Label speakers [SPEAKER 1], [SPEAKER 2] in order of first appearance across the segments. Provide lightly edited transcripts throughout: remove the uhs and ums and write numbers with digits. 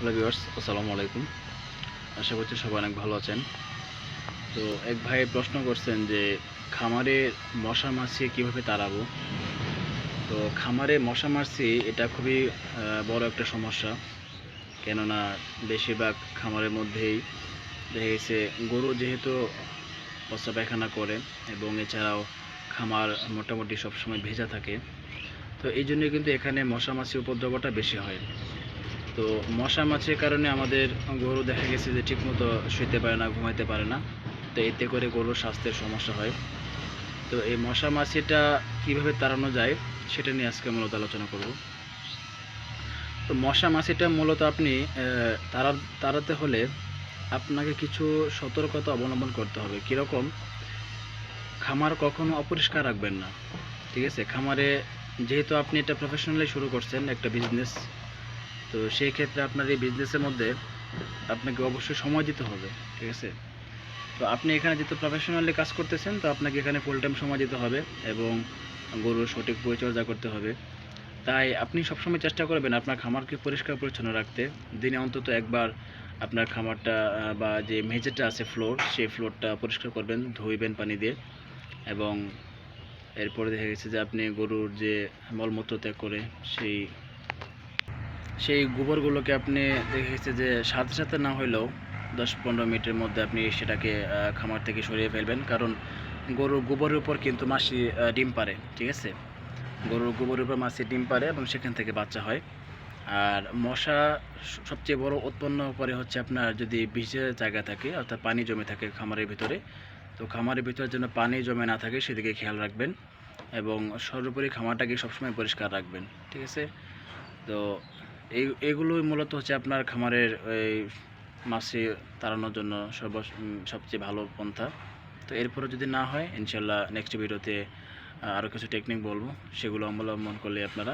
[SPEAKER 1] Hello viewers, আসসালামু আলাইকুম। আশা করছি সবাই অনেক ভালো আছেন। তো এক ভাই প্রশ্ন করছেন যে খামারে মশা মাছি কীভাবে তাড়াবো। তো খামারে মশা মাছি এটা খুবই বড় একটা সমস্যা। কেননা বেশিরভাগ খামারের মধ্যেই দেখা গেছে গরু যেহেতু প্রস্রাব পায়খানা করে এবং এছাড়াও খামার মোটামুটি সবসময় ভেজা থাকে। তো এই জন্যই কিন্তু এখানে মশা মাছির উপদ্রবটা বেশি হয়। তো মশা মাছির কারণে আমাদের গরু দেখা গেছে যে ঠিকমতো শুইতে পারে না, ঘুমাইতে পারে না। তো এতে করে গরুর স্বাস্থ্যের সমস্যা হয়। তো এই মশা মাছিটা কীভাবে তাড়ানো যায় সেটা নিয়ে আজকে মূলত আলোচনা করব। তো মশা মাছিটা মূলত আপনি তাড়াতে হলে আপনাকে কিছু সতর্কতা অবলম্বন করতে হবে। কীরকম? খামার কখনো অপরিষ্কার রাখবেন না। ঠিক আছে? খামারে যেহেতু আপনি এটা প্রফেশনালি শুরু করছেন একটা বিজনেস, তো সেই ক্ষেত্রে আপনার এই বিজনেসের মধ্যে আপনাকে অবশ্যই সময় দিতে হবে। ঠিক আছে? তো আপনি এখানে যেহেতু প্রফেশনালি কাজ করতেছেন, তো আপনাকে এখানে ফুল টাইম সময় দিতে হবে এবং গরুর সঠিক পরিচর্যা করতে হবে। তাই আপনি সবসময় চেষ্টা করবেন আপনার খামারকে পরিষ্কার পরিচ্ছন্ন রাখতে। দিনে অন্তত একবার আপনার খামারটা বা যে মেঝেটা আছে ফ্লোর, সেই ফ্লোরটা পরিষ্কার করবেন, ধুইবেন পানি দিয়ে। এবং এরপরে দেখা গেছে যে আপনি গরুর যে মলমূত্র ত্যাগ করে সেই সেই গোবরগুলোকে আপনি দেখা গেছে যে সাথে সাথে না হইলেও 10-15 মিনিটের মধ্যে আপনি সেটাকে খামার থেকে সরিয়ে ফেলবেন। কারণ গরুর গোবরের উপর কিন্তু মাছি ডিম পাড়ে। ঠিক আছে? গরুর গোবরের উপর মাছি ডিম পাড়ে এবং সেখান থেকে বাচ্চা হয়। আর মশা সবচেয়ে বড় উৎপন্ন করে হচ্ছে আপনার যদি ভিজে জায়গা থাকে, অর্থাৎ পানি জমে থাকে খামারের ভিতরে। তো খামারের ভিতরে যেন পানি জমে না থাকে সেদিকে খেয়াল রাখবেন এবং সর্বোপরি খামারটাকে সবসময় পরিষ্কার রাখবেন। ঠিক আছে? তো এগুলোই মূলত হচ্ছে আপনার খামারের এই মাছি তাড়ানোর জন্য সবচেয়ে ভালো পন্থা। তো এরপরে যদি না হয়, ইনশাল্লাহ নেক্সট ভিডিওতে আরও কিছু টেকনিক বলবো, সেগুলো অবলম্বন করলে আপনারা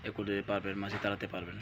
[SPEAKER 1] এ করতে পারবেন, মাছি তাড়াতে পারবেন।